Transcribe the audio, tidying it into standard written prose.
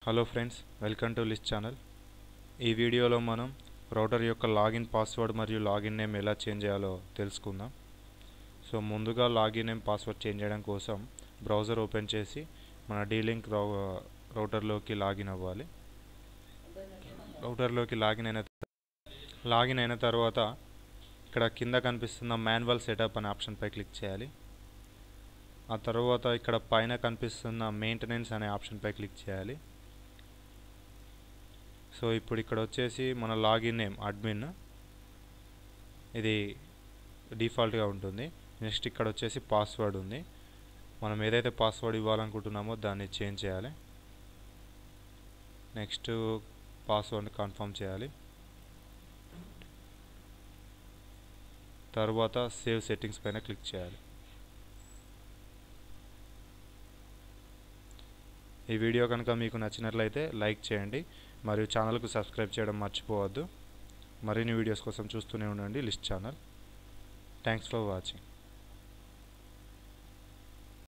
Hello friends, welcome to list channel. ఈ వీడియోలో మనం రౌటర్ యొక్క లాగిన్ పాస్వర్డ్ మరియు లాగిన్ నేమ్ ఎలా చేంజ్ చేయాలో తెలుసుకుందాం. సో ముందుగా లాగిన్ నేమ్ పాస్వర్డ్ చేంజ్ చేయడం కోసం బ్రౌజర్ ఓపెన్ చేసి మన డీలింక్ రౌటర్లోకి లాగిన్ అవ్వాలి. రౌటర్లోకి లాగిన్ అయిన తర్వాత ఇక్కడ కింద కనిపిస్తున్న మాన్యువల్ సెటప్ అనే ఆప్షన్పై క్లిక్ చేయాలి. ఆ తర్వాత ఇక్కడ పైన కనిపిస్తున్న మెయింటెనెన్స్ అనే ఆప్షన్పై క్లిక్ చేయాలి. సో ఇప్పుడు ఇక్కడ వచ్చేసి మన లాగిన్ నేమ్ అడ్మిన్, ఇది డిఫాల్ట్గా ఉంటుంది. నెక్స్ట్ ఇక్కడ వచ్చేసి పాస్వర్డ్ ఉంది. మనం ఏదైతే పాస్వర్డ్ ఇవ్వాలనుకుంటున్నామో దాన్ని చేంజ్ చేయాలి. నెక్స్ట్ పాస్వర్డ్ని కన్ఫర్మ్ చేయాలి. తర్వాత సేవ్ సెట్టింగ్స్ పైన క్లిక్ చేయాలి. ఈ వీడియో కనుక మీకు నచ్చినట్లయితే లైక్ చేయండి మరియు ఛానల్కు సబ్స్క్రైబ్ చేయడం మర్చిపోవద్దు. మరిన్ని వీడియోస్ కోసం చూస్తూనే ఉండండి list channel. Thanks for watching.